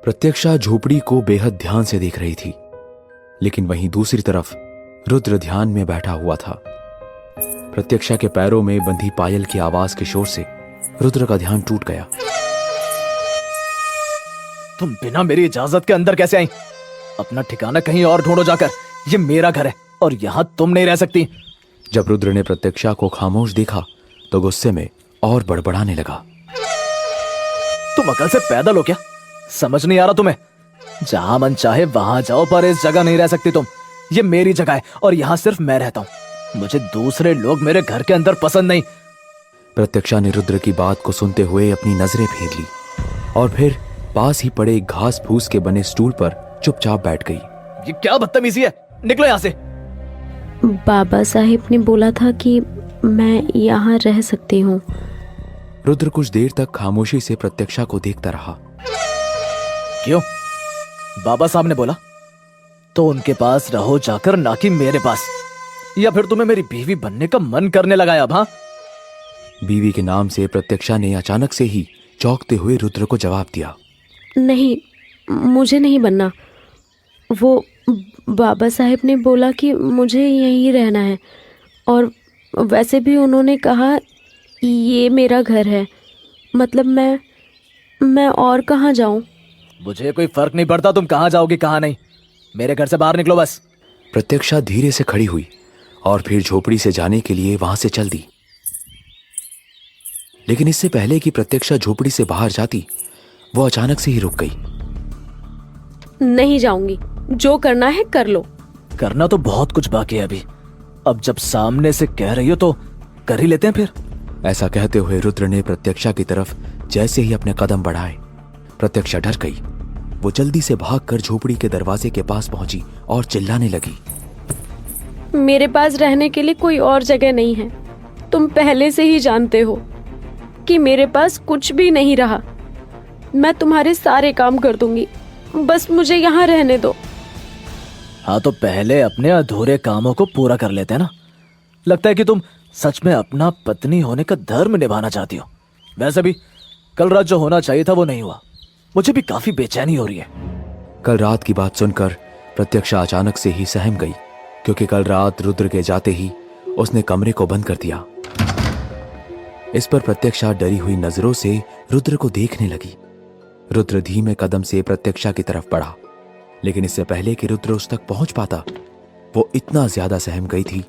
प्रत्यक्षा झोपड़ी को बेहद ध्यान से देख रही थी, लेकिन वहीं दूसरी तरफ रुद्र ध्यान में बैठा हुआ था। प्रत्यक्षा के पैरों में बंधी पायल की आवाज के शोर से रुद्र का ध्यान टूट गया। तुम बिना मेरी इजाजत के अंदर कैसे आई? अपना ठिकाना कहीं और ढूंढो जाकर। ये मेरा घर है और यहां तुम नहीं रह सकती। जब रुद्र ने प्रत्यक्षा को खामोश देखा तो गुस्से में और बड़बड़ाने लगा। तुम अकल से पैदल हो क्या? समझ नहीं आ रहा तुम्हें? जहां मन चाहे वहां जाओ, पर इस जगह नहीं रह सकती तुम। ये मेरी जगह है और यहां सिर्फ मैं रहता हूं। मुझे दूसरे लोग मेरे घर के अंदर पसंद नहीं। प्रत्यक्षा ने रुद्र की बात को सुनते हुए अपनी नजरें फेर ली और फिर पास ही पड़े घास फूस के बने स्टूल पर चुपचाप बैठ गई। ये क्या बदतमीजी है? निकलो यहां से। बाबा साहिब ने बोला था कि मैं यहाँ रह सकती हूँ। रुद्र कुछ देर तक खामोशी से प्रत्यक्षा को देखता रहा। क्यों? बाबा साहब ने बोला तो उनके पास रहो जाकर, ना कि मेरे पास। या फिर तुम्हें मेरी बीवी बनने का मन करने लगा है अब? हाँ, बीवी के नाम से प्रत्यक्षा ने अचानक से ही चौंकते हुए रुद्र को जवाब दिया। नहीं, मुझे नहीं बनना। वो बाबा साहिब ने बोला कि मुझे यहीं रहना है, और वैसे भी उन्होंने कहा ये मेरा घर है। मतलब मैं और कहाँ जाऊँ? मुझे कोई फर्क नहीं पड़ता तुम कहाँ जाओगी कहाँ नहीं। मेरे घर से बाहर निकलो बस। प्रत्यक्षा धीरे से खड़ी हुई और फिर झोपड़ी से जाने के लिए वहां से चल दी। लेकिन इससे पहले कि प्रत्यक्षा झोपड़ी से बाहर जाती, वो अचानक से ही रुक गई। नहीं जाऊंगी, जो करना है कर लो। करना तो बहुत कुछ बाकी है अभी। अब जब सामने से कह रही हो तो कर ही लेते हैं फिर। ऐसा कहते हुए रुद्र ने प्रत्यक्षा की तरफ जैसे ही अपने कदम बढ़ाए, प्रत्यक्षा डर गई। वो जल्दी से भागकर झोपड़ी के दरवाजे के पास पहुंची और चिल्लाने लगी। मेरे पास रहने के लिए कोई और जगह नहीं है। तुम पहले से ही जानते हो कि मेरे पास कुछ भी नहीं रहा। मैं तुम्हारे सारे काम कर दूंगी, बस मुझे यहाँ रहने दो। हाँ, तो पहले अपने अधूरे कामों को पूरा कर लेते हैं ना। लगता है कि तुम सच में अपना पत्नी होने का धर्म निभाना चाहती हो। वैसे भी कल रात जो होना चाहिए था वो नहीं हुआ। मुझे भी काफी बेचैनी हो रही है। कल रात की बात सुनकर प्रत्यक्षा अचानक से ही सहम गई, क्योंकि कल रात रुद्र के जाते ही उसने कमरे को बंद कर दिया। इस पर प्रत्यक्षा डरी हुई नजरों से रुद्र को देखने लगी। रुद्र धीमे कदम से प्रत्यक्षा की तरफ बढ़ा, लेकिन इससे पहले कि रुद्र उस तक पहुंच पाता, वो इतना ज्यादा सहम गई थी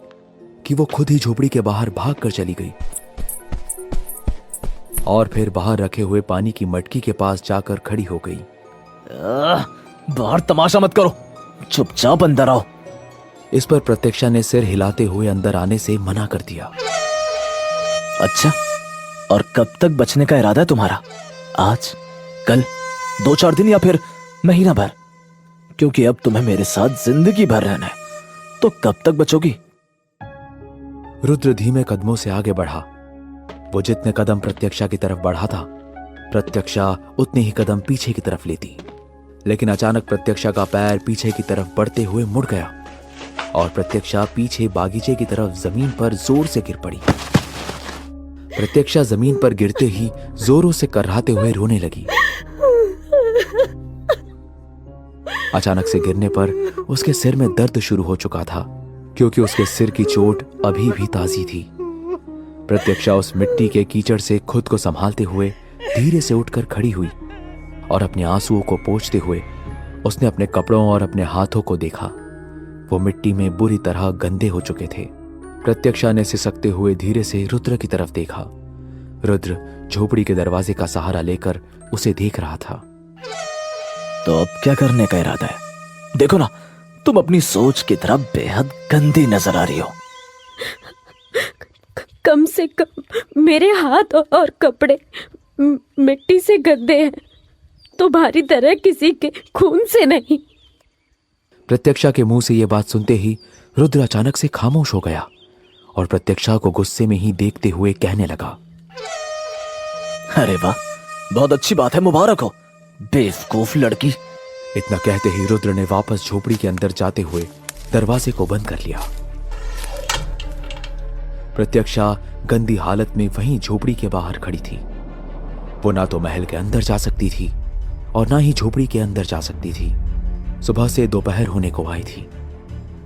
कि वो खुद ही झोपड़ी के बाहर भागकर चली गई और फिर बाहर रखे हुए पानी की मटकी के पास जाकर खड़ी हो गई। बाहर तमाशा मत करो, चुपचाप अंदर आओ। इस पर प्रत्यक्षा ने सिर हिलाते हुए अंदर आने से मना कर दिया। अच्छा, और कब तक बचने का इरादा है तुम्हारा? आज, कल, 2-4 दिन या फिर महीना भर? क्योंकि अब तुम्हें मेरे साथ जिंदगी भर रहना है, तो कब तक बचोगी? रुद्र धीमे कदमों से आगे बढ़ा। वो जितने कदम प्रत्यक्षा की तरफ बढ़ा था, प्रत्यक्षा उतने ही कदम पीछे की तरफ लेती। लेकिन अचानक प्रत्यक्षा का पैर पीछे की तरफ बढ़ते हुए मुड़ गया और प्रत्यक्षा पीछे बागीचे की तरफ जमीन पर जोर से गिर पड़ी। प्रत्यक्षा जमीन पर गिरते ही जोरों से कर्राते हुए रोने लगी। अचानक से गिरने पर उसके सिर में दर्द शुरू हो चुका था, क्योंकि उसके सिर की चोट अभी भी ताजी थी। प्रत्यक्षा उस मिट्टी के कीचड़ से खुद को संभालते हुए धीरे से उठकर खड़ी हुई और अपने आंसुओं को पोंछते हुए उसने अपने कपड़ों और अपने हाथों को देखा। वो मिट्टी में बुरी तरह गंदे हो चुके थे। प्रत्यक्षा ने सिसकते हुए धीरे से रुद्र की तरफ देखा। रुद्र झोपड़ी के दरवाजे का सहारा लेकर उसे देख रहा था। तो अब क्या करने का इरादा है? देखो ना, तुम अपनी सोच की तरफ बेहद गंदी नजर आ रही हो। कम से कम मेरे हाथ और कपड़े मिट्टी से गंदे हैं, तुम्हारी तरह किसी के खून से नहीं। प्रत्यक्षा के मुंह से यह बात सुनते ही रुद्र अचानक से खामोश हो गया और प्रत्यक्षा को गुस्से में ही देखते हुए कहने लगा। अरे वाह, बहुत अच्छी बात है, मुबारक हो बेवकूफ लड़की। इतना कहते ही रुद्र ने वापस झोपड़ी के अंदर जाते हुए दरवाजे को बंद कर लिया। प्रत्यक्षा गंदी हालत में वहीं झोपड़ी के बाहर खड़ी थी। वो ना तो महल के अंदर जा सकती थी और ना ही झोपड़ी के अंदर जा सकती थी। सुबह से दोपहर होने को आई थी।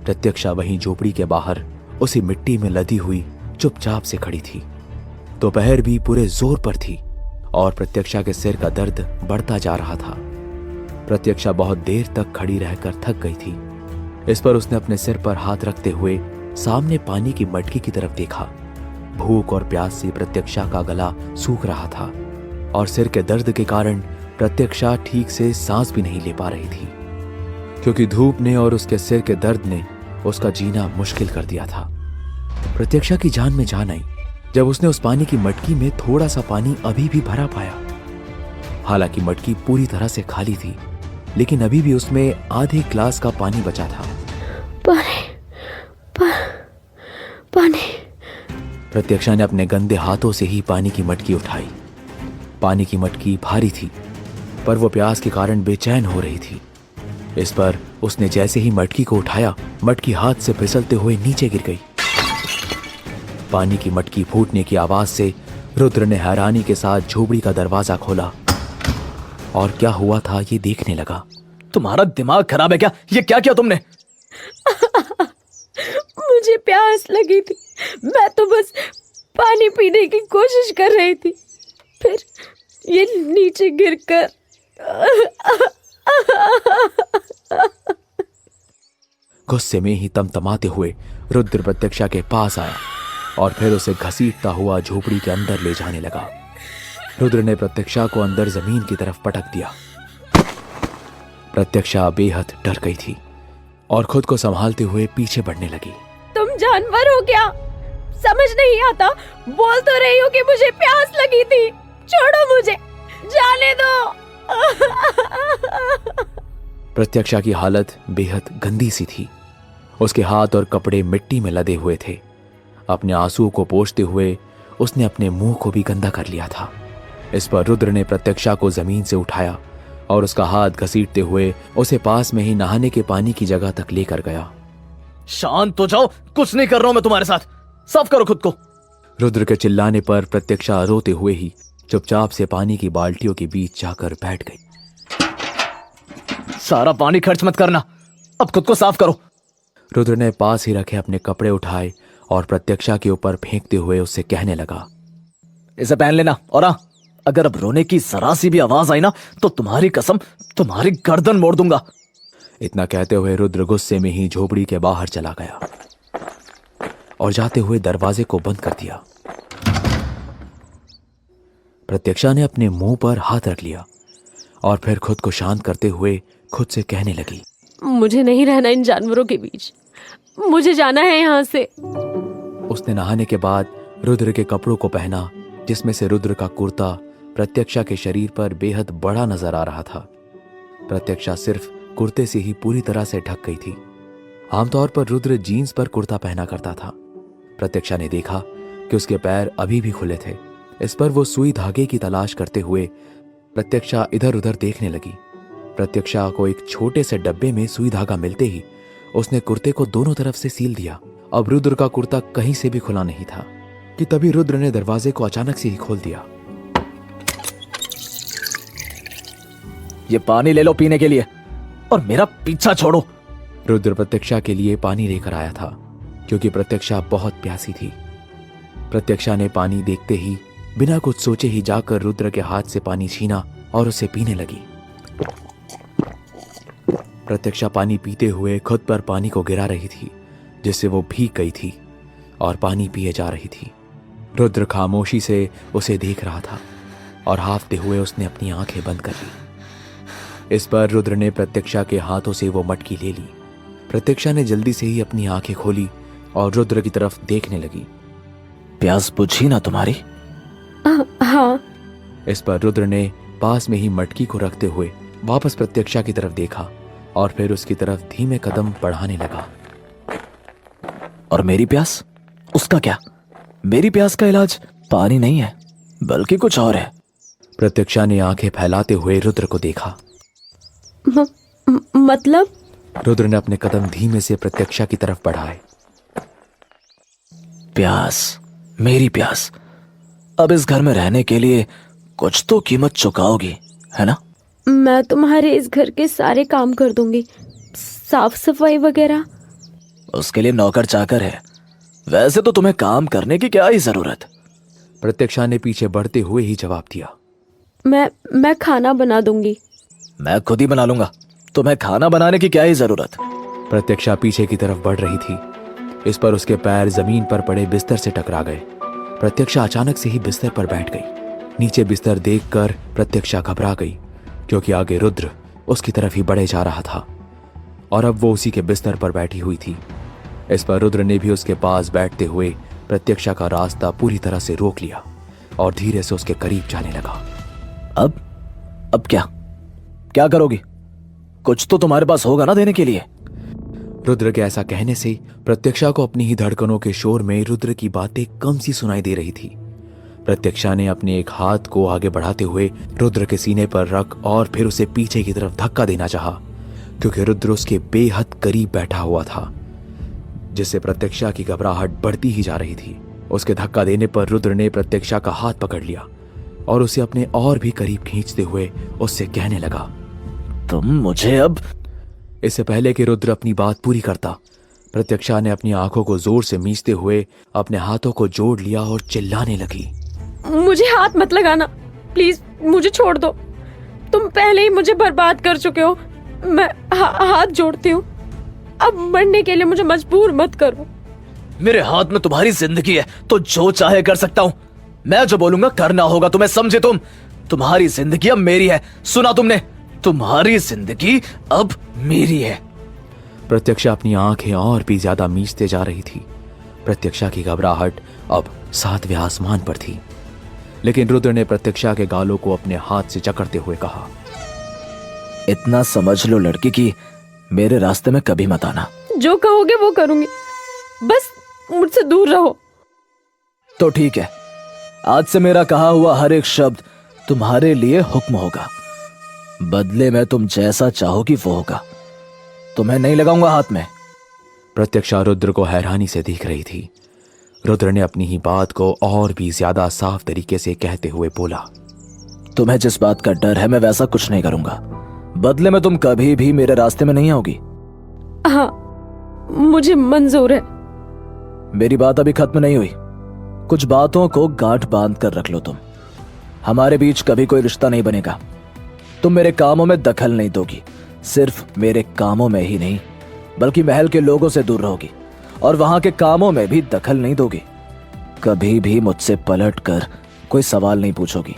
प्रत्यक्षा वहीं झोपड़ी के बाहर उसी मिट्टी में लदी हुई चुपचाप से खड़ी थी। दोपहर भी पूरे जोर पर थी और प्रत्यक्षा के सिर का दर्द बढ़ता जा रहा था। प्रत्यक्षा बहुत देर तक खड़ी रहकर थक गई थी। इस पर उसने अपने सिर पर हाथ रखते हुए सामने पानी की मटकी की तरफ देखा। भूख और प्यास से प्रत्यक्षा का गला सूख रहा था और सिर के दर्द के कारण प्रत्यक्षा ठीक से सांस भी नहीं ले पा रही थी, क्योंकि धूप ने और उसके सिर के दर्द ने उसका जीना मुश्किल कर दिया था। प्रत्यक्षा की जान में जान आई जब उसने उस पानी की मटकी में थोड़ा सा पानी अभी भी भरा पाया। हालांकि मटकी पूरी तरह से खाली थी, लेकिन अभी भी उसमें आधे ग्लास का पानी बचा था। पानी। प्रत्यक्षा ने अपने गंदे हाथों से ही पानी की मटकी उठाई। पानी की मटकी भारी थी, पर वो प्यास के कारण बेचैन हो रही थी। इस पर उसने जैसे ही मटकी को उठाया, मटकी हाथ से फिसलते हुए नीचे गिर गई। पानी की मटकी फूटने की आवाज से रुद्र ने हैरानी के साथ झोपड़ी का दरवाजा खोला और क्या हुआ था ये देखने लगा। तुम्हारा दिमाग खराब है क्या? ये क्या किया तुमने? मुझे प्यास लगी थी, मैं तो बस पानी पीने की कोशिश कर रही थी, फिर ये नीचे गिरकर। गुस्से में ही तमतमाते हुए रुद्र प्रत्यक्षा के पास आया और फिर उसे घसीटता हुआ झोपड़ी के अंदर ले जाने लगा। रुद्र ने प्रत्यक्षा को अंदर जमीन की तरफ पटक दिया। प्रत्यक्षा बेहद डर गई थी और खुद को संभालते हुए पीछे बढ़ने लगी। तुम जानवर हो क्या? समझ नहीं आता? बोल तो रही हो कि मुझे प्यास लगी थी। छोड़ो मुझे, जाने दो। प्रत्यक्षा की हालत बेहद गंदी सी थी। उसके हाथ और कपड़े मिट्टी में लदे हुए थे। अपने आंसुओं को पोंछते हुए उसने अपने मुंह को भी गंदा कर लिया था। इस पर रुद्र ने प्रत्यक्षा को जमीन से उठाया और उसका हाथ घसीटते हुए उसे पास में ही नहाने के पानी की जगह तक लेकर गया। शांत हो जाओ, कुछ नहीं कर रहा हूं मैं तुम्हारे साथ, साफ करो खुद को। रुद्र के चिल्लाने पर प्रत्यक्षा रोते हुए ही चुपचाप से पानी की बाल्टियों के बीच जाकर बैठ गई। सारा पानी खर्च मत करना, अब खुद को साफ करो। रुद्र ने पास ही रखे अपने कपड़े उठाए और प्रत्यक्षा के ऊपर फेंकते हुए उससे कहने लगा, इसे पहन लेना, और हाँ, अगर अब रोने की जरा सी भी आवाज आई ना तो तुम्हारी कसम तुम्हारी गर्दन मोड़ दूंगा। इतना कहते हुए रुद्र गुस्से में ही झोपड़ी के बाहर चला गया और जाते हुए दरवाजे को बंद कर दिया। प्रत्यक्षा ने अपने मुंह पर हाथ रख लिया और फिर खुद को शांत करते हुए खुद से कहने लगी, मुझे नहीं रहना इन जानवरों के बीच, मुझे जाना है यहाँ से। उसने नहाने के बाद रुद्र के कपड़ों को पहना, जिसमें से रुद्र का कुर्ता प्रत्यक्षा के शरीर पर बेहद बड़ा नजर आ रहा था। प्रत्यक्षा सिर्फ कुर्ते से ही पूरी तरह से ढक गई थी। आमतौर पर रुद्र जीन्स पर कुर्ता पहना करता था। प्रत्यक्षा ने देखा कि उसके पैर अभी भी खुले थे। इस पर वो सुई धागे की तलाश करते हुए प्रत्यक्षा इधर उधर देखने लगी। प्रत्यक्षा को एक छोटे से डब्बे में सुई धागा मिलते ही उसने कुर्ते को दोनों तरफ से सील दिया। अब रुद्र का कुर्ता कहीं से भी खुला नहीं था कि तभी रुद्र ने दरवाजे को अचानक से ही खोल दिया। ये पानी ले लो पीने के लिए और मेरा पीछा छोड़ो। रुद्र प्रत्यक्षा के लिए पानी लेकर आया था, क्योंकि प्रत्यक्षा बहुत प्यासी थी। प्रत्यक्षा ने पानी देखते ही बिना कुछ सोचे ही जाकर रुद्र के हाथ से पानी छीना और उसे पीने लगी। प्रत्यक्षा पानी पीते हुए खुद पर पानी को गिरा रही थी, जिससे वो भीग गई थी और पानी पिए जा रही थी। रुद्र खामोशी से उसे देख रहा था और हाफते हुए उसने अपनी आंखें बंद कर ली। इस पर रुद्र ने प्रत्यक्षा के हाथों से वो मटकी ले ली। प्रत्यक्षा ने जल्दी से ही अपनी आंखें खोली और रुद्र की तरफ देखने लगी। प्यास बुझी ना तुम्हारी? हाँ। इस पर रुद्र ने पास में ही मटकी को रखते हुए वापस प्रत्यक्षा की तरफ देखा और फिर उसकी तरफ धीमे कदम बढ़ाने लगा। और मेरी प्यास? उसका क्या? मेरी प्यास का इलाज पानी नहीं है, बल्कि कुछ और है। प्रत्यक्षा ने आंखें फैलाते हुए रुद्र को देखा। मतलब? रुद्र ने अपने कदम धीमे से प्रत्यक्षा की तरफ बढ़ाए। प्यास, मेरी प्यास। अब इस घर में रहने के लिए कुछ तो कीमत चुकाओगी, है ना? मैं तुम्हारे इस घर के सारे काम कर दूंगी, साफ सफाई वगैरह। उसके लिए नौकर चाकर है, वैसे तो तुम्हें काम करने की क्या ही जरूरत। प्रत्यक्षा ने पीछे बढ़ते हुए ही जवाब दिया। मैं खाना बना दूंगी। मैं खुद ही बना लूंगा, तुम्हें खाना बनाने की क्या ही जरूरत। प्रत्यक्षा पीछे की तरफ बढ़ रही थी। इस पर उसके पैर जमीन पर पड़े बिस्तर से टकरा गए। प्रत्यक्षा अचानक से ही बिस्तर पर बैठ गई। नीचे बिस्तर देखकर प्रत्यक्षा घबरा गई, क्योंकि आगे रुद्र उसकी तरफ ही बढ़े जा रहा था और अब वो उसी के बिस्तर पर बैठी हुई थी। इस पर रुद्र ने भी उसके पास बैठते हुए प्रत्यक्षा का रास्ता पूरी तरह से रोक लिया और धीरे से उसके करीब जाने लगा। अब क्या करोगी? कुछ तो तुम्हारे पास होगा ना देने के लिए। रुद्र के ऐसा कहने से प्रत्यक्षा को अपनी ही धड़कनों के शोर में रुद्र की बातें कम सी सुनाई दे रही थी। प्रत्यक्षा ने अपने एक हाथ को आगे बढ़ाते हुए रुद्र के सीने पर रख और फिर उसे पीछे की तरफ धक्का देना चाहा, क्योंकि रुद्र उसके बेहद करीब बैठा हुआ था, जिससे प्रत्यक्षा की घबराहट बढ़ती ही जा रही थी। उसके धक्का देने पर रुद्र ने प्रत्यक्षा का हाथ पकड़ लिया और उसे अपने और भी करीब खींचते हुए उससे कहने लगा, तुम मुझे अब। इससे पहले कि रुद्र अपनी बात पूरी करता, प्रत्यक्षा ने अपनी आंखों को जोर से मीचते हुए अपने हाथों को जोड़ लिया और चिल्लाने लगी। मुझे हाथ मत लगाना, प्लीज मुझे छोड़ दो। तुम पहले ही मुझे बर्बाद कर चुके हो। मैं हाथ जोड़ती हूँ, अब मरने के लिए मुझे मजबूर मत करो। मेरे हाथ में तुम्हारी जिंदगी है, तो जो चाहे कर सकता हूँ। मैं जो बोलूंगा करना होगा तुम्हें, समझे तुम? तुम्हारी जिंदगी अब मेरी है, सुना तुमने? तुम्हारी जिंदगी अब मेरी है। प्रत्यक्षा अपनी आंखें और भी ज्यादा मीचते जा रही थी। प्रत्यक्षा की घबराहट अब 7वें आसमान पर थी, लेकिन रुद्र ने प्रत्यक्षा के गालों को अपने हाथ से जकड़ते हुए कहा, इतना समझ लो लड़की की मेरे रास्ते में कभी मत आना। जो कहोगे वो करूंगी, बस मुझसे दूर रहो। तो ठीक है, आज से मेरा कहा हुआ हर एक शब्द तुम्हारे लिए हुक्म होगा। बदले में तुम जैसा चाहोगी वो होगा। तुम्हें नहीं लगाऊंगा हाथ में। प्रत्यक्षा रुद्र को हैरानी से देख रही थी। रुद्र ने अपनी ही बात को और भी ज्यादा साफ तरीके से कहते हुए बोला, तुम्हें जिस बात का डर है मैं वैसा कुछ नहीं करूंगा। बदले में तुम कभी भी मेरे रास्ते में नहीं आओगी। हाँ, मुझे मंजूर है। मेरी बात अभी खत्म नहीं हुई। कुछ बातों को गांठ बांध कर रख लो तुम। हमारे बीच कभी कोई रिश्ता नहीं बनेगा। तुम मेरे कामों में दखल नहीं दोगी, सिर्फ मेरे कामों में ही नहीं बल्कि महल के लोगों से दूर रहोगी और वहां के कामों में भी दखल नहीं दोगी। कभी भी मुझसे पलट कर कोई सवाल नहीं पूछोगी।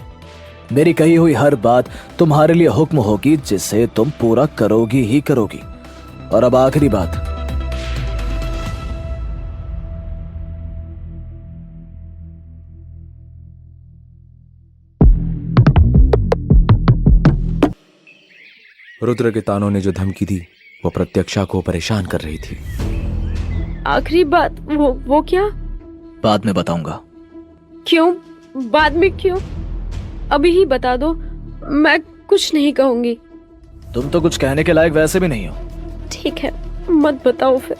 मेरी कही हुई हर बात तुम्हारे लिए हुक्म होगी, जिसे तुम पूरा करोगी ही करोगी। और अब आखिरी बात, रुद्र के तानों ने जो धमकी दी वो प्रत्यक्षा को परेशान कर रही थी। आखिरी बात वो क्या? बाद में बताऊंगा। क्यों? बाद में क्यों? अभी ही बता दो, मैं कुछ नहीं कहूंगी। तुम तो कुछ कहने के लायक वैसे भी नहीं हो। ठीक है, मत बताओ फिर।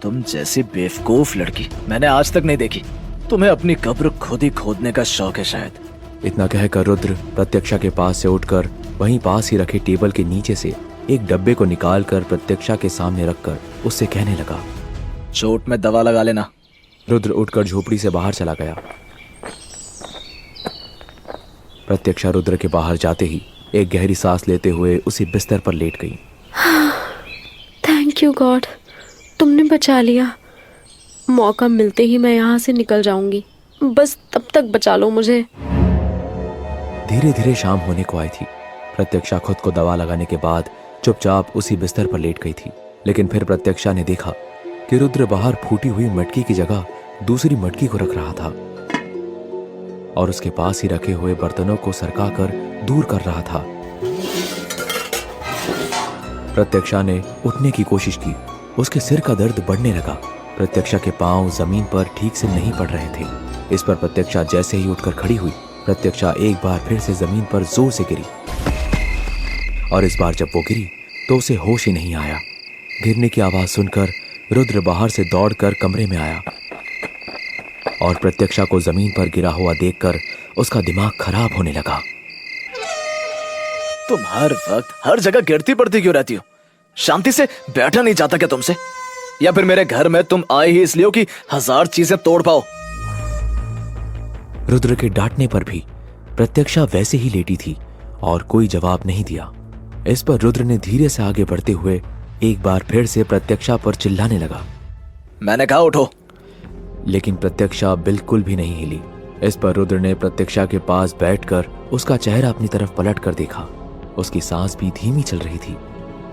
तुम जैसी बेवकूफ लड़की मैंने आज तक नहीं देखी। तुम्हें अपनी कब्र खुद ही खोदने का शौक है शायद। इतना कहकर रुद्र प्रत्यक्षा के पास से उठकर वहीं पास ही रखे टेबल के नीचे से एक डब्बे को निकालकर प्रत्यक्षा के सामने रखकर उससे कहने लगा, चोट में दवा लगा लेना। रुद्र उठकर झोपड़ी से बाहर चला गया। प्रत्यक्षा रुद्र के बाहर जाते ही एक गहरी सांस लेते हुए उसी बिस्तर पर लेट गई। थैंक यू गॉड, तुमने बचा लिया। मौका मिलते ही मैं यहाँ से निकल जाऊंगी, बस तब तक बचा लो मुझे। धीरे धीरे शाम होने को आई थी। प्रत्यक्षा खुद को दवा लगाने के बाद चुपचाप उसी बिस्तर पर लेट गई थी, लेकिन फिर प्रत्यक्षा ने देखा कि रुद्र बाहर फूटी हुई मटकी की जगह दूसरी मटकी को रख रहा था और उसके पास ही रखे हुए बर्तनों को सरकाकर दूर कर रहा था। प्रत्यक्षा ने उठने की कोशिश की। उसके सिर का दर्द बढ़ने लगा। प्रत्यक्षा के पांव जमीन पर ठीक से नहीं पड़ रहे थे। इस पर प्रत्यक्षा जैसे ही उठकर खड़ी हुई, प्रत्यक्षा एक बार फिर से जमीन पर जोर से गिरी और इस बार जब वो गिरी तो उसे होश ही नहीं आया। गिरने की आवाज सुनकर रुद्र बाहर से दौड़कर कमरे में आया और प्रत्यक्षा को जमीन पर गिरा हुआ देखकर उसका दिमाग खराब होने लगा। तुम हर वक्त हर जगह गिरती पड़ती क्यों रहती हो? शांति से बैठा नहीं जाता क्या तुमसे? या फिर मेरे घर में तुम आए ही इसलिए हो कि 1000 चीजें तोड़ पाओ? रुद्र के डांटने पर भी प्रत्यक्षा वैसे ही लेटी थी और कोई जवाब नहीं दिया। इस पर रुद्र ने धीरे से आगे बढ़ते हुए एक बार फिर से प्रत्यक्षा पर चिल्लाने लगा। मैंने कहा उठो। लेकिन प्रत्यक्षा बिल्कुल भी नहीं हिली। इस पर रुद्र ने प्रत्यक्षा के पास बैठकर उसका चेहरा अपनी तरफ पलट कर देखा। उसकी सांस भी धीमी चल रही थी।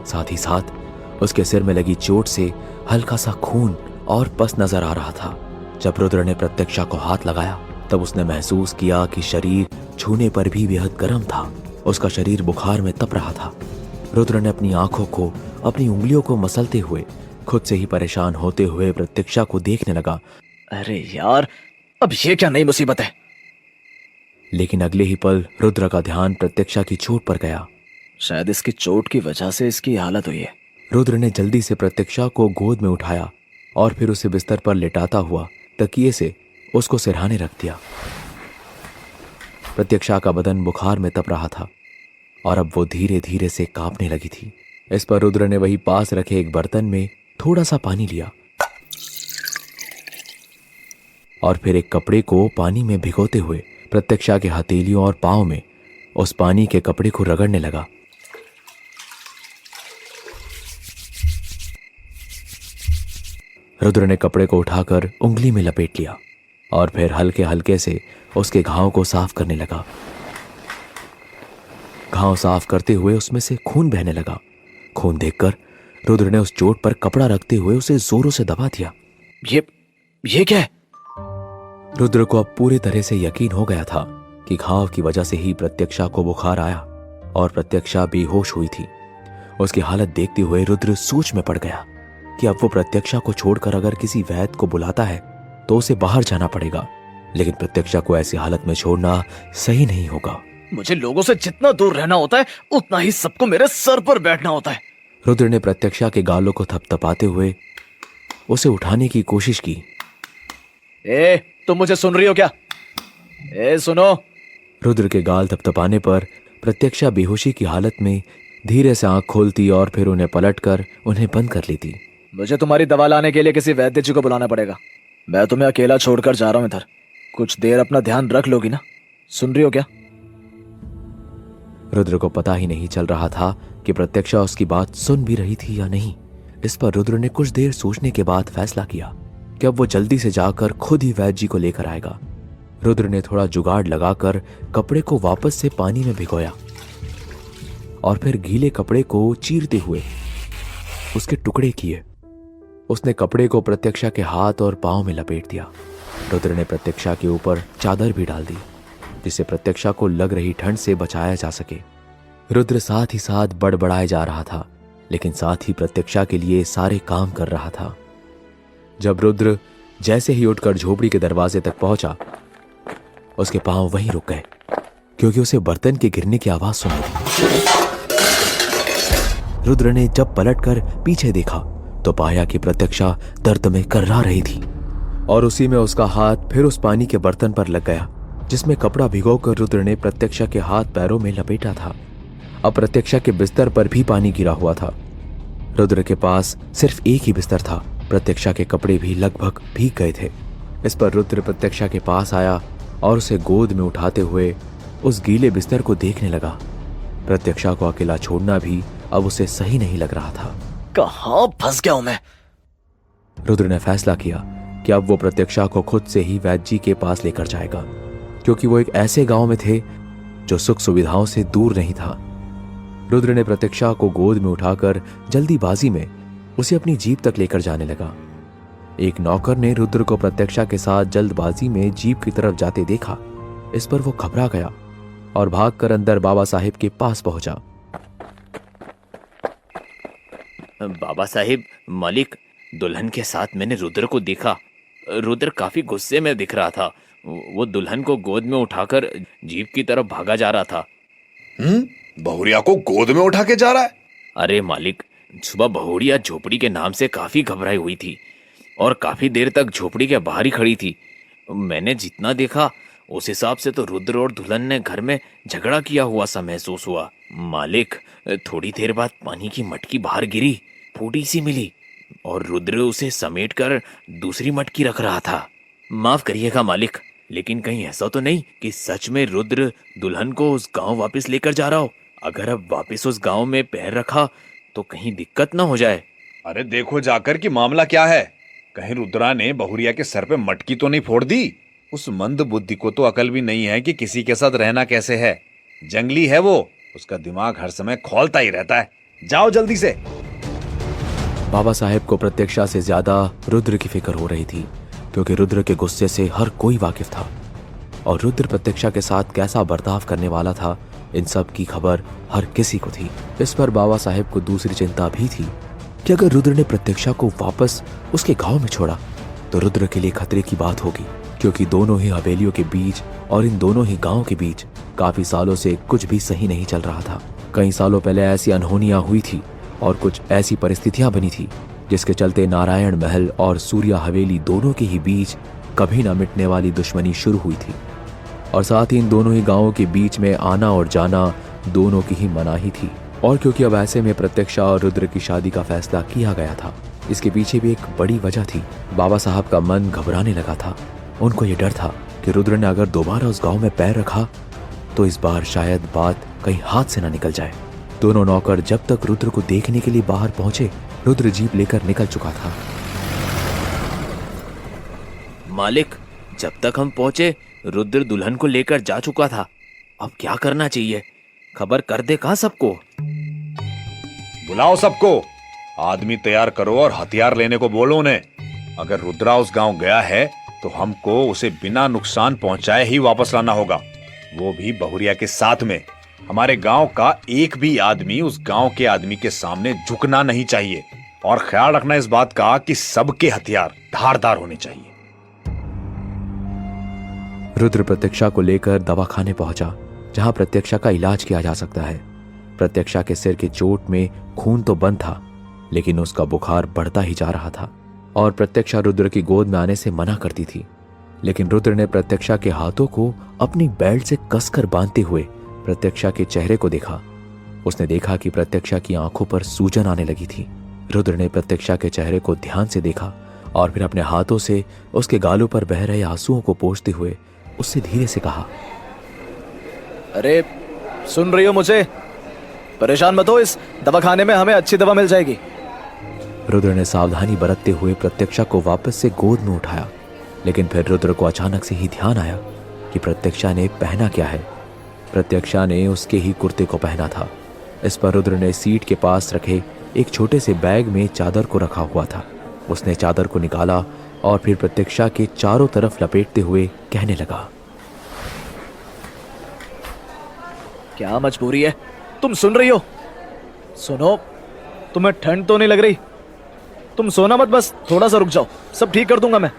साथ ही साथ उसके सिर में लगी चोट से हल्का सा खून और पस नजर आ रहा था। जब रुद्र ने प्रत्यक्षा को हाथ लगाया तब उसने महसूस किया कि शरीर छूने पर भी बेहद गर्म था। उसका शरीर बुखार में तप रहा था। रुद्र ने अपनी आंखों को, अपनी उंगलियों को मसलते हुए, खुद से ही परेशान होते हुए प्रत्यक्षा को देखने लगा। अरे यार, अब ये क्या नई मुसीबत है? लेकिन अगले ही पल रुद्र का ध्यान प्रत्यक्षा की चोट पर गया। शायद इसकी चोट की वजह से इसकी हालत हुई है। रुद्र ने जल्दी से प्रत्यक्षा को गोद में उठाया और फिर उसे बिस्तर पर लेटाता हुआ तकिए से उसको सिरहाने रख दिया। प्रत्यक्षा का बदन बुखार में तप रहा था और अब वो धीरे धीरे से कांपने लगी थी। इस पर रुद्र ने वही पास रखे एक बर्तन में थोड़ा सा पानी लिया और फिर एक कपड़े को पानी में भिगोते हुए प्रत्यक्षा के हथेलियों और पांव में उस पानी के कपड़े को रगड़ने लगा। रुद्र ने कपड़े को उठाकर उंगली में लपेट लिया और फिर हल्के हल्के से उसके घाव को साफ करने लगा। घाव साफ करते हुए उसमें से खून बहने लगा। खून देखकर रुद्र ने उस चोट पर कपड़ा रखते हुए उसे जोरों से दबा दिया। ये क्या है? रुद्र को अब पूरी तरह से यकीन हो गया था कि घाव की वजह से ही प्रत्यक्षा को बुखार आया और प्रत्यक्षा बेहोश हुई थी। उसकी हालत देखते हुए रुद्र सोच में पड़ गया कि अब वो प्रत्यक्षा को छोड़कर अगर किसी वैद्य को बुलाता है तो उसे बाहर जाना पड़ेगा, लेकिन प्रत्यक्षा को ऐसी हालत में छोड़ना सही नहीं होगा। मुझे लोगों से जितना दूर रहना होता है उतना ही सबको मेरे सर पर बैठना होता है। रुद्र ने प्रत्यक्षा के गालों को थपथपाते हुए उसे उठाने की कोशिश की। तुम मुझे सुन रही हो क्या? सुनो। रुद्र के गाल थपथपाने पर प्रत्यक्षा बेहोशी की हालत में धीरे से आंख खोलती और फिर उन्हें पलटकर उन्हें बंद कर लेती। मुझे तुम्हारी दवा लाने के लिए किसी वैद्य जी को बुलाना पड़ेगा। मैं तुम्हें अकेला छोड़कर जा रहा हूं इधर। कुछ देर अपना ध्यान रख लोगी ना? सुन रही हो क्या? रुद्र को पता ही नहीं चल रहा था कि प्रत्यक्षा उसकी बात सुन भी रही थी या नहीं। इस पर रुद्र ने कुछ देर सोचने के बाद फैसला किया कि अब वो जल्दी से जाकर खुद ही वैद्य जी को लेकर आएगा। रुद्र ने थोड़ा जुगाड़ लगाकर कपड़े को वापस से पानी में भिगोया और फिर गीले कपड़े को चीरते हुए उसके टुकड़े किए। उसने कपड़े को प्रत्यक्षा के हाथ और पांव में लपेट दिया। रुद्र ने प्रत्यक्षा के ऊपर चादर भी डाल दी जिससे प्रत्यक्षा को लग रही ठंड से बचाया जा सके। रुद्र साथ ही साथ बड़बड़ाए जा रहा था, लेकिन साथ ही प्रत्यक्षा के लिए सारे काम कर रहा था। जब रुद्र जैसे ही उठकर झोपड़ी के दरवाजे तक पहुंचा, उसके पांव वहीं रुक गए क्योंकि उसे बर्तन के गिरने की आवाज सुनाई दी। रुद्र ने जब पलटकर पीछे देखा तो पाया कि प्रत्यक्षा दर्द में कर्रा रही थी और उसी में उसका हाथ फिर उस पानी के बर्तन पर लग गया जिसमें कपड़ा भिगोकर रुद्र ने प्रत्यक्षा के हाथ पैरों में लपेटा था। अब प्रत्यक्षा के बिस्तर पर भी पानी गिरा हुआ था। रुद्र के पास सिर्फ एक ही बिस्तर था। प्रत्यक्षा के कपड़े भी लगभग भीग गए थे। इस पर रुद्र प्रत्यक्षा के पास आया और उसे गोद में उठाते हुए उस गीले बिस्तर को देखने लगा। प्रत्यक्षा को अकेला छोड़ना भी अब उसे सही नहीं लग रहा था। कहाँ फंस गया हूं मैं? रुद्र ने फैसला किया कि अब वो प्रत्यक्षा को खुद से ही वैद्य जी के पास लेकर जाएगा, क्योंकि वो एक ऐसे गांव में थे जो सुख सुविधाओं से दूर नहीं था। रुद्र ने प्रत्यक्षा को गोद में उठाकर जल्दीबाजी में उसे अपनी जीप तक लेकर जाने लगा। एक नौकर ने रुद्र को प्रत्यक्षा के साथ जल्दबाजी में जीप की तरफ जाते देखा। इस पर वो घबरा गया और भागकर अंदर बाबा साहिब के पास पहुंचा। बाबा साहिब, मालिक, दुल्हन के साथ मैंने रुद्र को देखा। रुद्र काफी गुस्से में दिख रहा था। वो दुल्हन को गोद में उठाकर जीप की तरफ भागा जा रहा था। बहुरिया को गोद में उठा के जा रहा है? अरे मालिक, सुबह बहुरिया झोपड़ी के नाम से काफी घबराई हुई थी और काफी देर तक झोपड़ी के बाहर ही खड़ी थी। मैंने जितना देखा उस हिसाब से तो रुद्र और दुल्हन ने घर में झगड़ा किया हुआ सा महसूस हुआ। मालिक, थोड़ी देर बाद पानी की मटकी बाहर गिरी, फूटी सी मिली और रुद्र उसे समेटकर दूसरी मटकी रख रहा था। माफ करिएगा मालिक, लेकिन कहीं ऐसा तो नहीं कि सच में रुद्र दुल्हन को उस गांव वापस लेकर जा रहा हो? अगर अब वापस उस गांव में पैर रखा तो कहीं दिक्कत ना हो जाए। अरे देखो जाकर कि मामला क्या है। कहीं रुद्रा ने बहुरिया के सर पे मटकी तो नहीं फोड़ दी? उस मंद बुद्धि को तो अकल भी नहीं है कि किसी के साथ रहना कैसे है। जंगली है वो, उसका दिमाग हर समय खौलता ही रहता है। जाओ जल्दी से। बाबा साहेब को प्रत्यक्षा से ज्यादा रुद्र की फिक्र हो रही थी, क्योंकि रुद्र के गुस्से से हर कोई वाकिफ था और रुद्र प्रत्यक्षा के साथ कैसा बर्ताव करने वाला था, इन सब की खबर हर किसी को थी। इस पर बाबा साहेब को दूसरी चिंता भी थी कि अगर रुद्र ने प्रत्यक्षा को वापस उसके गांव में छोड़ा तो रुद्र के लिए खतरे की बात होगी, क्योंकि दोनों ही हवेलियों के बीच और इन दोनों ही गांव के बीच काफी सालों से कुछ भी सही नहीं चल रहा था। कई सालों पहले ऐसी अनहोनियां हुई थी और कुछ ऐसी परिस्थितियां बनी थी जिसके चलते नारायण महल और सूर्या हवेली दोनों के ही बीच कभी न मिटने वाली दुश्मनी शुरू हुई थी। और साथ ही इन दोनों ही गांवों के बीच में आना और जाना दोनों की ही मनाही थी। और क्योंकि अब ऐसे में प्रत्यक्षा और रुद्र की शादी का फैसला किया गया था, इसके पीछे भी एक बड़ी वजह थी। बाबा साहब का मन घबराने लगा था। उनको ये डर था कि रुद्र ने अगर दोबारा उस गांव में पैर रखा तो इस बार शायद बात कहीं हाथ से ना निकल जाए। दोनों नौकर जब तक रुद्र को देखने के लिए बाहर पहुंचे, रुद्र जीप लेकर निकल चुका था। मालिक, जब तक हम पहुंचे रुद्र दुल्हन को लेकर जा चुका था। अब क्या करना चाहिए? खबर कर दे कहाँ सबको? बुलाओ सबको, आदमी तैयार करो और हथियार लेने को बोलो उन्हें। अगर रुद्रा उस गांव गया है तो हमको उसे बिना नुकसान पहुंचाए ही वापस लाना होगा, वो भी बहुरिया के साथ में। हमारे गांव का एक भी आदमी उस गांव के आदमी के सामने झुकना नहीं चाहिए। और ख्याल रखना इस बात का कि सबके हथियार धारदार होने चाहिए। रुद्र प्रत्यक्षा को लेकर दवाखाने पहुंचा, जहां प्रत्यक्षा का इलाज किया जा सकता है। प्रत्यक्षा के सिर की चोट में खून तो बंद था, लेकिन उसका बुखार बढ़ता ही जा रहा था और प्रत्यक्षा रुद्र की गोद में आने से मना करती थी। लेकिन रुद्र ने प्रत्यक्षा के हाथों को अपनी बेल्ट से कसकर बांधते हुए प्रत्यक्षा के चेहरे को देखा। उसने देखा कि प्रत्यक्षा की आंखों पर सूजन आने लगी थी। रुद्र ने प्रत्यक्षा के चेहरे को ध्यान से देखा और फिर अपने हाथों से उसके गालों पर बह रहे आंसुओं को पोंछते हुए उससे धीरे से कहा, अरे सुन रही हो मुझे? परेशान मत हो, इस दवाखाने में हमें अच्छी दवा मिल जाएगी। रुद्र ने सावधानी बरतते हुए प्रत्यक्षा को वापस से गोद में उठाया, लेकिन फिर रुद्र को अचानक से ही ध्यान आया कि प्रत्यक्षा ने पहना क्या है। प्रत्यक्षा ने उसके ही कुर्ते को पहना था। इस पर रुद्र ने सीट के पास रखे एक छोटे से बैग में चादर को रखा हुआ था। उसने चादर को निकाला और फिर प्रत्यक्षा के चारों तरफ लपेटते हुए कहने लगा, क्या मजबूरी है? तुम सुन रही हो? सुनो, तुम्हें ठंड तो नहीं लग रही? तुम सोना मत, बस थोड़ा सा रुक जाओ, सब ठीक कर दूंगा मैं।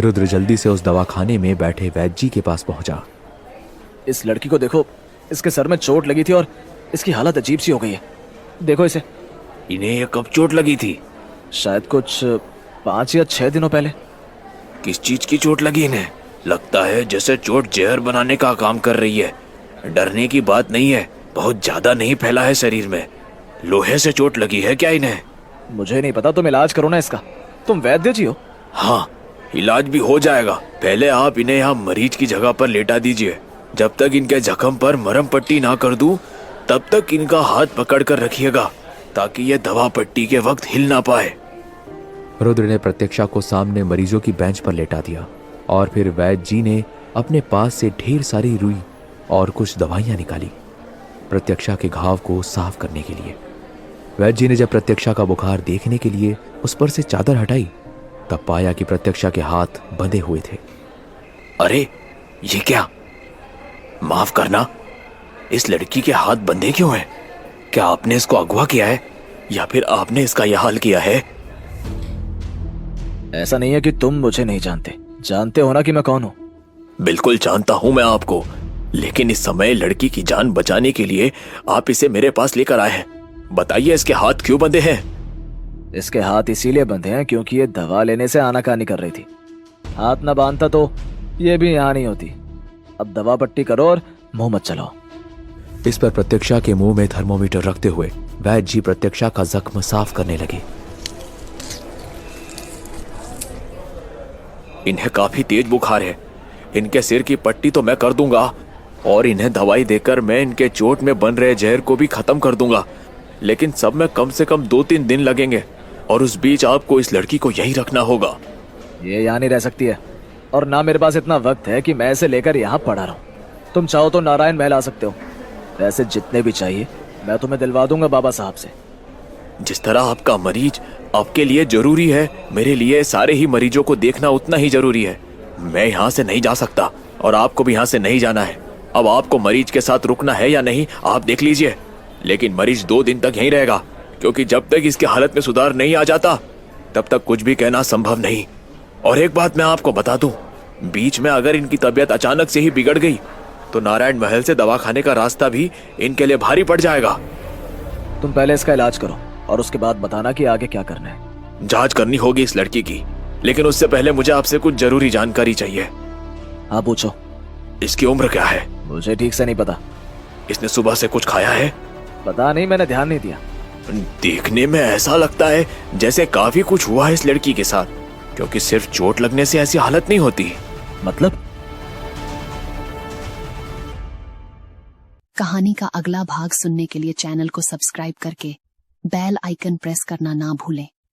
रुद्र जल्दी से उस दवाखाने में बैठे वैद्य जी के पास पहुंचा। इस लड़की को देखो, इसके सर में चोट लगी थी और इसकी हालत अजीब सी हो गई है। देखो इसे। इन्हें ये कब चोट लगी थी? शायद कुछ 5 या 6 दिनों पहले। किस चीज की चोट लगी इन्हें? लगता है जैसे चोट जहर बनाने का काम कर रही है। डरने की बात नहीं है, बहुत ज्यादा नहीं फैला है शरीर में। लोहे से चोट लगी है क्या इन्हें? मुझे नहीं पता, तुम इलाज करो ना इसका। तुम वैद्य जी हो? हाँ, इलाज भी हो जाएगा। पहले आप इन्हें यहाँ मरीज की जगह पर लेटा दीजिए। जब तक इनके जख्म पर मरहम पट्टी ना कर दूं, तब तक इनका हाथ पकड़ कर रखिएगा, ताकि ये दवा पट्टी के वक्त हिल ना पाए। रुद्र ने प्रत्यक्षा को सामने मरीजों की बेंच पर लेटा दिया और फिर वैद्य जी ने अपने पास से ढेर सारी रुई और कुछ दवाइयां निकाली प्रत्यक्षा के घाव को साफ करने के लिए। वैद्य जी ने जब प्रत्यक्षा का बुखार देखने के लिए उस पर से चादर हटाई, तब पाया कि प्रत्यक्षा के हाथ बंधे हुए थे। अरे ये क्या? माफ करना, इस लड़की के हाथ बंधे क्यों हैं? क्या आपने इसको अगवा किया है या फिर आपने इसका यह हाल किया है? ऐसा नहीं है कि तुम मुझे नहीं जानते, जानते हो ना कि मैं कौन हूं। बिल्कुल जानता हूं मैं आपको, लेकिन इस समय लड़की की जान बचाने के लिए आप इसे मेरे पास लेकर आए हैं। बताइए इसके हाथ क्यों बंधे हैं? इसके हाथ इसीलिए बंधे हैं क्योंकि ये दवा लेने से आनाकानी कर रही थी। हाथ न बांधता तो ये भी यहाँ नहीं होती। अब दवा पट्टी करो और मुंह मत चलाओ। इस पर प्रत्यक्षा के मुंह में थर्मोमीटर रखते हुए वैद्य जी प्रत्यक्षा का जख्म साफ करने लगे। इन्हें काफी तेज बुखार है। इनके सिर की पट्टी तो मैं कर दूंगा और इन्हें दवाई देकर मैं इनके चोट में बन रहे जहर को भी खत्म कर दूंगा, लेकिन सब में कम से कम 2-3 दिन लगेंगे और उस बीच आपको इस लड़की को यहीं रखना होगा। ये यहाँ नहीं रह सकती है, और ना मेरे पास इतना वक्त है कि मैं इसे लेकर यहाँ पड़ा रहूं। तुम चाहो तो नारायण महल आ सकते हो, वैसे जितने भी चाहिए मैं तुम्हें दिलवा दूंगा बाबा साहब से। जिस तरह आपका मरीज आपके लिए जरूरी है, मेरे लिए सारे ही मरीजों को देखना उतना ही जरूरी है। मैं यहाँ से नहीं जा सकता और आपको भी यहाँ से नहीं जाना है। अब आपको मरीज के साथ रुकना है या नहीं आप देख लीजिए, लेकिन मरीज 2 दिन तक यहीं रहेगा, क्योंकि जब तक इसकी हालत में सुधार नहीं आ जाता तब तक कुछ भी कहना संभव नहीं। और एक बात मैं आपको बता दूं, बीच में अगर इनकी तबीयत अचानक से ही बिगड़ गई तो नारायण महल से दवा खाने का रास्ता भी इनके लिए भारी पड़ जाएगा। तुम पहले इसका इलाज करो और उसके बाद बताना कि आगे क्या करना है। जांच करनी होगी इस लड़की की, लेकिन उससे पहले मुझे आपसे कुछ जरूरी जानकारी चाहिए। हाँ पूछो। इसकी उम्र क्या है? मुझे ठीक से नहीं पता। इसने सुबह से कुछ खाया है? पता नहीं, मैंने ध्यान नहीं दिया। देखने में ऐसा लगता है जैसे काफी कुछ हुआ है इस लड़की के साथ, क्योंकि सिर्फ चोट लगने से ऐसी हालत नहीं होती। मतलब? कहानी का अगला भाग सुनने के लिए चैनल को सब्सक्राइब करके बेल आइकन प्रेस करना ना भूलें।